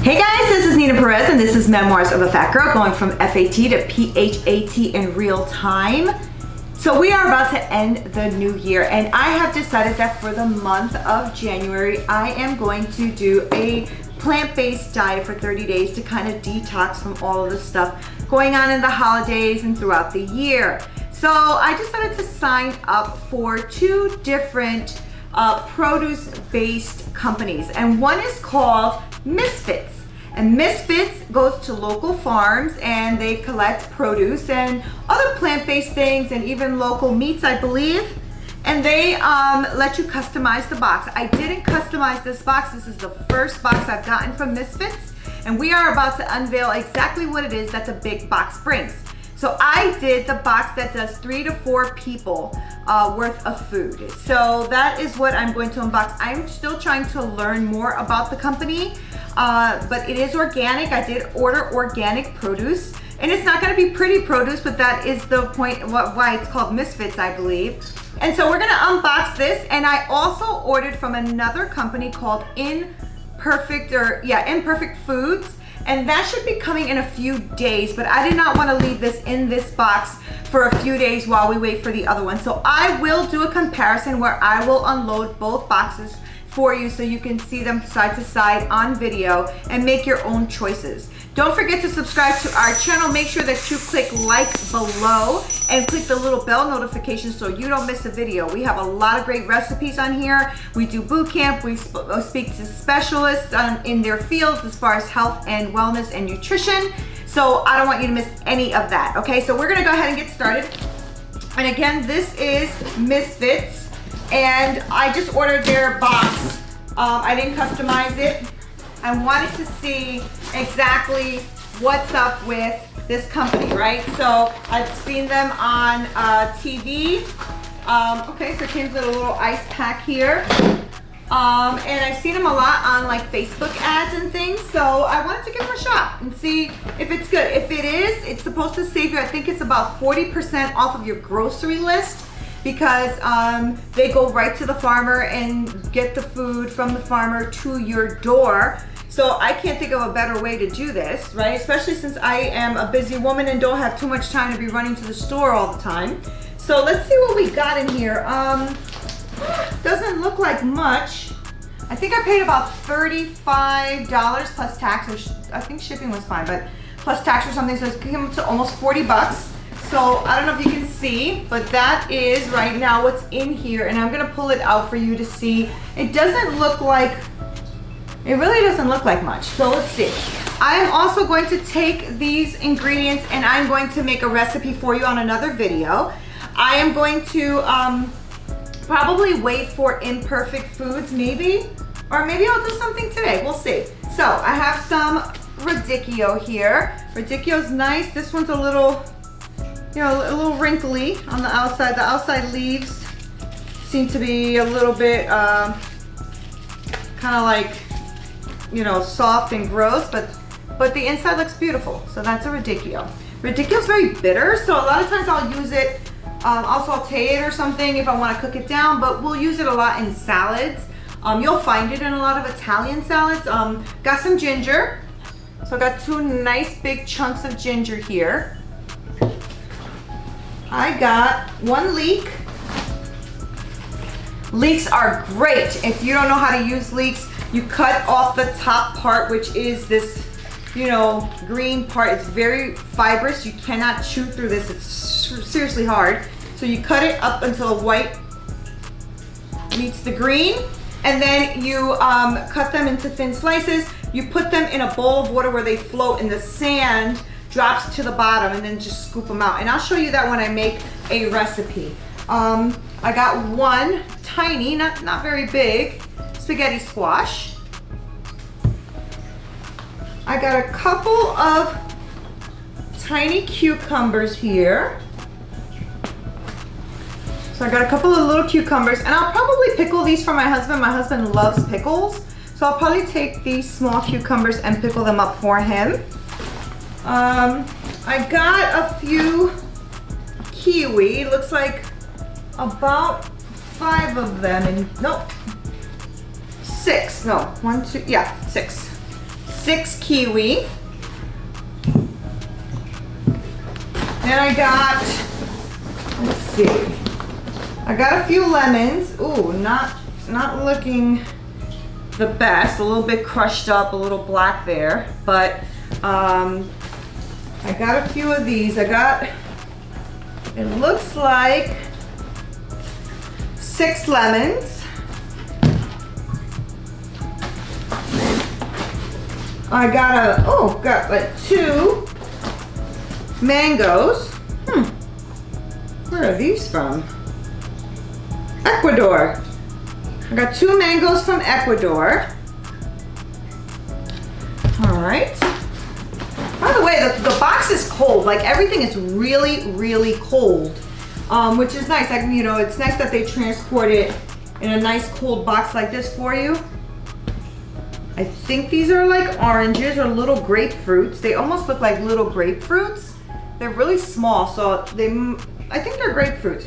Hey guys, this is Nina Perez and this is Memoirs of a Fat Girl, going from F.A.T. to P.H.A.T. in real time. So we are about to end the new year and I have decided that for the month of January, I am going to do a plant-based diet for 30 days to kind of detox from all of the stuff going on in the holidays and throughout the year. So I decided to sign up for two different produce-based companies, and one is called Misfits. And Misfits goes to local farms and they collect produce and other plant-based things and even local meats, I believe. And they let you customize the box. I didn't customize this box. This is the first box I've gotten from Misfits. And we are about to unveil exactly what it is that the big box brings. So I did the box that does 3 to 4 people worth of food. So that is what I'm going to unbox. I'm still trying to learn more about the company, but it is organic. I did order organic produce, and it's not gonna be pretty produce, but that is the point why it's called Misfits, I believe. And so we're gonna unbox this, and I also ordered from another company called Imperfect Foods. And that should be coming in a few days, but I did not want to leave this in this box for a few days while we wait for the other one. So I will do a comparison where I will unload both boxes for you so you can see them side to side on video and make your own choices. Don't forget to subscribe to our channel. Make sure that you click like below and click the little bell notification so you don't miss a video. We have a lot of great recipes on here. We do boot camp. We speak to specialists in their fields as far as health and wellness and nutrition. So I don't want you to miss any of that. Okay, so we're gonna go ahead and get started. And again, this is Misfits, and I just ordered their box. I didn't customize it. I wanted to see exactly what's up with this company, right? So I've seen them on TV. Okay, so it comes with a little ice pack here. And I've seen them a lot on like Facebook ads and things. So I wanted to give them a shot and see if it's good. If it is, it's supposed to save you, I think it's about 40% off of your grocery list, because they go right to the farmer and get the food from the farmer to your door. So I can't think of a better way to do this, right? Especially since I am a busy woman and don't have too much time to be running to the store all the time. So let's see what we got in here. Doesn't look like much. I think I paid about $35 plus tax, or I think shipping was fine, but plus tax or something, so it came up to almost 40 bucks. So I don't know if you can see, but that is right now what's in here, and I'm gonna pull it out for you to see. It doesn't look like, it really doesn't look like much. So let's see. I'm also going to take these ingredients and I'm going to make a recipe for you on another video. I am going to probably wait for Imperfect Foods maybe, or maybe I'll do something today, we'll see. So I have some radicchio here. Radicchio's nice. This one's a little, you know, a little wrinkly on the outside. The outside leaves seem to be a little bit kind of like, you know, soft and gross, but the inside looks beautiful. So that's a radicchio. Radicchio's very bitter, so a lot of times I'll use it, I'll saute it or something if I want to cook it down, but we'll use it a lot in salads. You'll find it in a lot of Italian salads. Got some ginger. So I got 2 nice big chunks of ginger here. I got 1 leek. Leeks are great. If you don't know how to use leeks, you cut off the top part, which is this, you know, green part. It's very fibrous. You cannot chew through this. It's seriously hard. So you cut it up until the white meets the green, and then you cut them into thin slices. You put them in a bowl of water where they float and the sand drops to the bottom, and then just scoop them out. And I'll show you that when I make a recipe. I got 1 tiny, not very big, spaghetti squash. I got a couple of tiny cucumbers here. So I got a couple of little cucumbers, and I'll probably pickle these for my husband. My husband loves pickles. So I'll probably take these small cucumbers and pickle them up for him. I got a few kiwi. Looks like about 5 of them, and nope, 6. No, 1, 2, yeah, 6. 6 kiwi. Then I got, let's see, I got a few lemons. Ooh, not looking the best. A little bit crushed up, a little black there. But I got a few of these. I got, it looks like 6 lemons. I got got like 2 mangoes. Where are these from? Ecuador. I got 2 mangoes from Ecuador. All right. By the way, the box is cold. Like everything is really, really cold, which is nice. Like, you know, it's nice that they transport it in a nice cold box like this for you. I think these are like oranges or little grapefruits. They almost look like little grapefruits. They're really small, so I think they're grapefruits.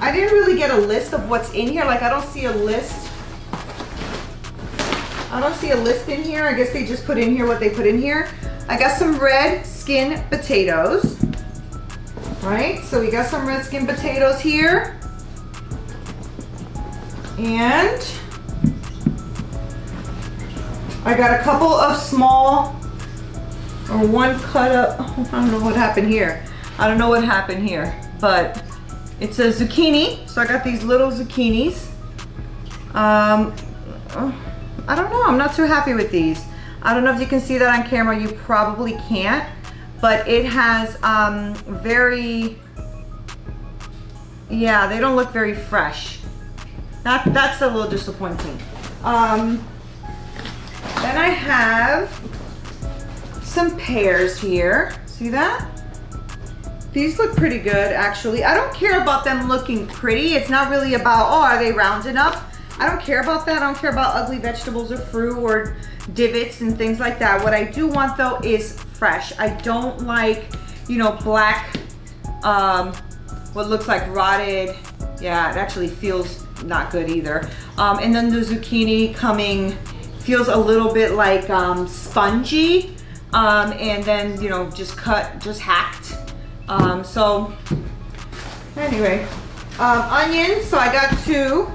I didn't really get a list of what's in here. Like I don't see a list. I don't see a list in here. I guess they just put in here what they put in here. I got some red skin potatoes. Right, so we got some red skin potatoes here. And I got a couple of small, or one cut up, I don't know what happened here. I don't know what happened here, but it's a zucchini. So I got these little zucchinis. I don't know, I'm not too happy with these. I don't know if you can see that on camera, you probably can't, but it has yeah, they don't look very fresh. That's a little disappointing. Then I have some pears here. See that? These look pretty good, actually. I don't care about them looking pretty. It's not really about, oh, are they round enough? I don't care about that. I don't care about ugly vegetables or fruit or divots and things like that. What I do want though is fresh. I don't like, you know, black, what looks like rotted. Yeah, it actually feels not good either. And then the zucchini coming, feels a little bit like spongy. And then, you know, just hacked. So anyway, onions, so I got 2.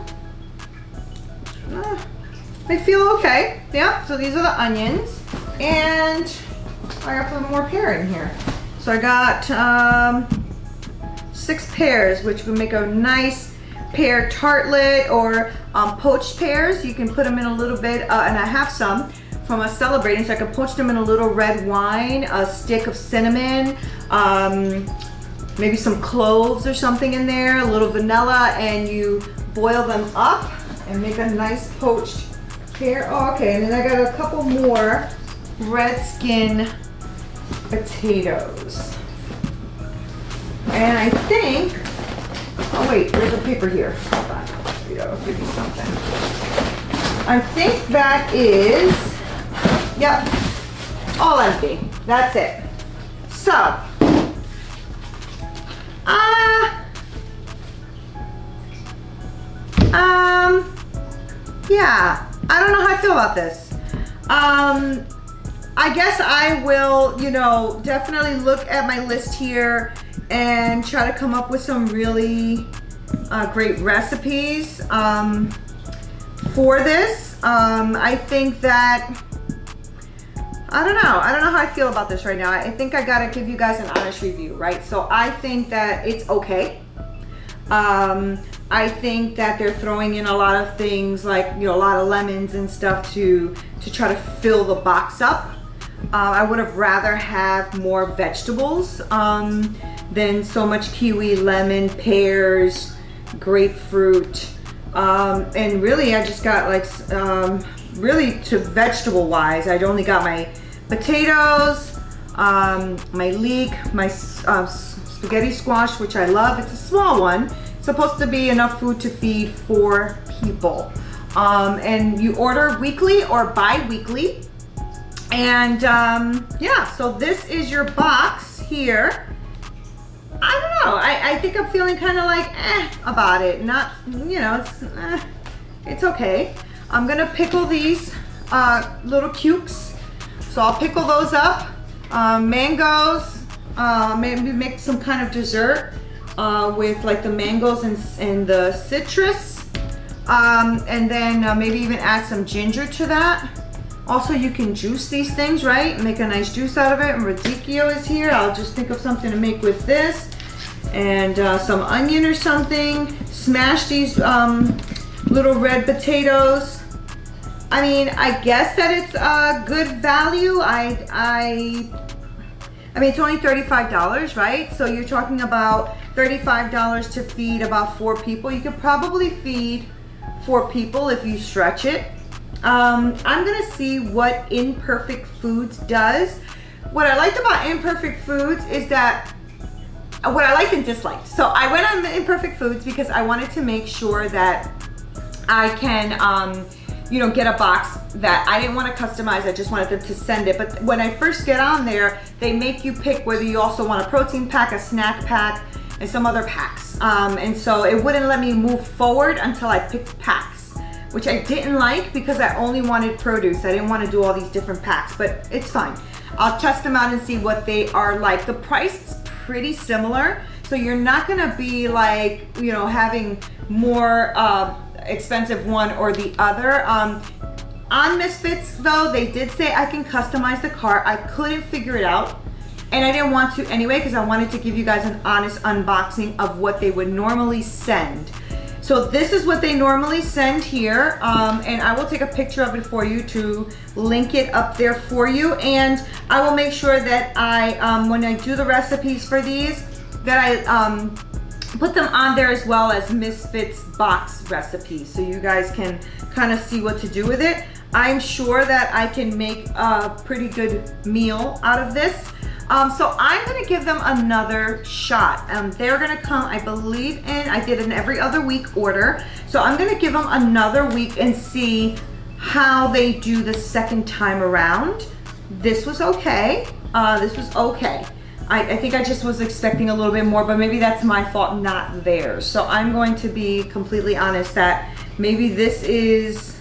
They feel okay. Yeah, so these are the onions. And I got some more pear in here. So I got 6 pears, which would make a nice pear tartlet or poached pears. You can put them in a little bit, and I have some from a celebrating, so I can poach them in a little red wine, a stick of cinnamon, maybe some cloves or something in there, a little vanilla, and you boil them up and make a nice poached pear. Oh, okay, and then I got a couple more red skin potatoes. And I think, oh wait, there's a paper here. Hold on, I'll give you something. I think that is, yep, all empty. That's it. So, yeah, I don't know how I feel about this. I guess I will, you know, definitely look at my list here and try to come up with some really great recipes for this. I think that, I don't know how I feel about this right now. I think I gotta give you guys an honest review, right? So I think that it's okay. I think that they're throwing in a lot of things like, you know, a lot of lemons and stuff to try to fill the box up. I would have rather have more vegetables than so much kiwi, lemon, pears, grapefruit. And really I just got like, really to vegetable wise, I only got my potatoes, my leek, my spaghetti squash, which I love. It's a small one. It's supposed to be enough food to feed 4 people. And you order weekly or bi-weekly. And yeah, so this is your box here. I don't know, I think I'm feeling kind of like about it. Not, you know, it's okay. I'm gonna pickle these little cukes. So I'll pickle those up. Mangoes, maybe make some kind of dessert with like the mangoes and the citrus. And then maybe even add some ginger to that. Also, you can juice these things, right? Make a nice juice out of it. And radicchio is here. I'll just think of something to make with this. And some onion or something. Smash these little red potatoes. I mean, I guess that it's a good value. I mean, it's only $35, right? So you're talking about $35 to feed about 4 people. You could probably feed 4 people if you stretch it. I'm gonna see what Imperfect Foods does. What I liked about Imperfect Foods is that what I liked and disliked. So I went on Imperfect Foods because I wanted to make sure that I can, you know, get a box that I didn't want to customize. I just wanted them to send it. But when I first get on there, they make you pick whether you also want a protein pack, a snack pack, and some other packs. And so it wouldn't let me move forward until I picked packs, which I didn't like because I only wanted produce. I didn't want to do all these different packs, but it's fine. I'll test them out and see what they are like. The price is pretty similar. So you're not gonna be like, you know, having more expensive one or the other. On Misfits though, they did say I can customize the cart. I couldn't figure it out. And I didn't want to anyway, because I wanted to give you guys an honest unboxing of what they would normally send. So this is what they normally send here, and I will take a picture of it for you to link it up there for you. And I will make sure that I, when I do the recipes for these, that I put them on there as well as Misfits box recipes, so you guys can kind of see what to do with it. I'm sure that I can make a pretty good meal out of this. So I'm gonna give them another shot. They're gonna come, I believe I did an every other week order. So I'm gonna give them another week and see how they do the second time around. This was okay. This was okay. I think I just was expecting a little bit more, but maybe that's my fault, not theirs. So I'm going to be completely honest that maybe this is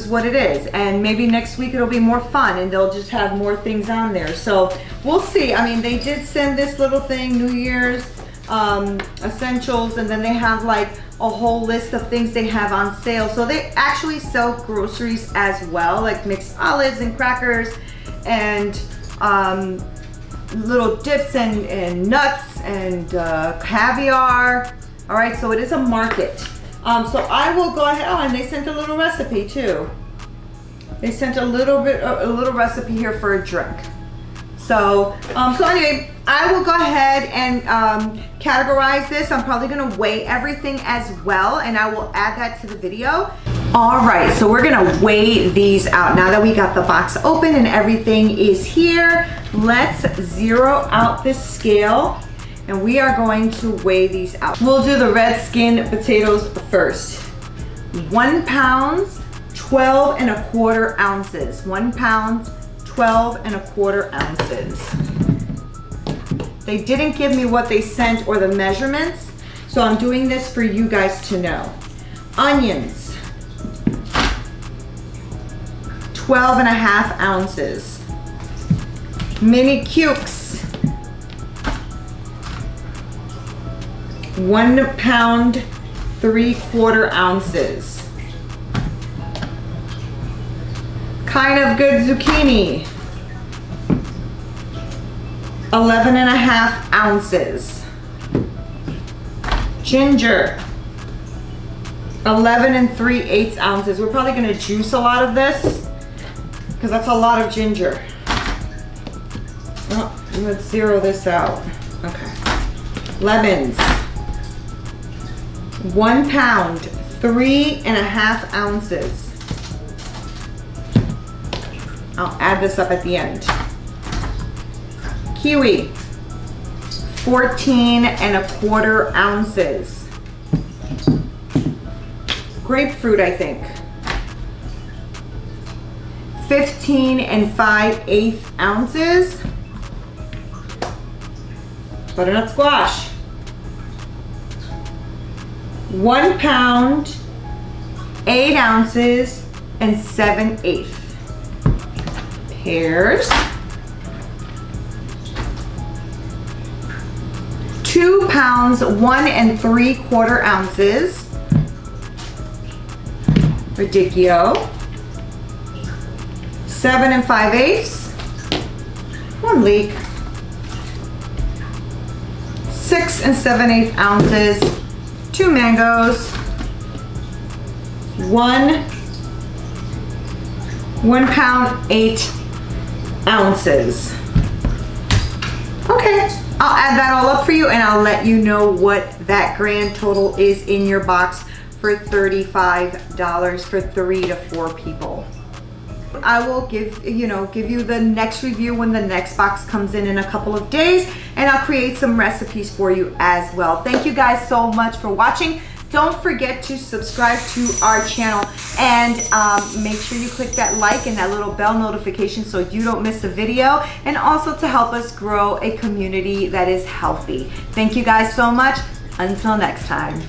what it is, and maybe next week it'll be more fun and they'll just have more things on there. So we'll see. I mean, they did send this little thing, New Year's essentials, and then they have like a whole list of things they have on sale. So they actually sell groceries as well, like mixed olives and crackers and little dips and nuts and caviar. All right, so it is a market. So I will go ahead. Oh, and they sent a little recipe too. They sent a little recipe here for a drink. So, so anyway, I will go ahead and categorize this. I'm probably gonna weigh everything as well, and I will add that to the video. All right, so we're gonna weigh these out. Now that we got the box open and everything is here, let's zero out this scale. And we are going to weigh these out. We'll do the red skin potatoes first. 1 pound, 12 1/4 ounces. 1 pound, 12 1/4 ounces. They didn't give me what they sent or the measurements, so I'm doing this for you guys to know. Onions, 12 1/2 ounces. Mini cukes, 1 pound, 3/4 ounces. Kind of good zucchini, 11 1/2 ounces. Ginger, 11 3/8 ounces. We're probably gonna juice a lot of this because that's a lot of ginger. Oh, let's zero this out. Okay. Lemons, 1 pound, 3 1/2 ounces. I'll add this up at the end. Kiwi, 14 1/4 ounces. Grapefruit, I think, 15 5/8 ounces. Butternut squash, 1 pound, 8 ounces, 7/8 pears, 2 pounds 1 3/4 ounces radicchio, 7 5/8, 1 leek, 6 7/8 ounces, 2 mangoes, 1 pound 8 ounces. Okay, I'll add that all up for you and I'll let you know what that grand total is in your box for $35 for 3 to 4 people. I will give you the next review when the next box comes in a couple of days, and I'll create some recipes for you as well. Thank you guys so much for watching. Don't forget to subscribe to our channel and make sure you click that like and that little bell notification so you don't miss a video, and also to help us grow a community that is healthy. Thank you guys so much. Until next time.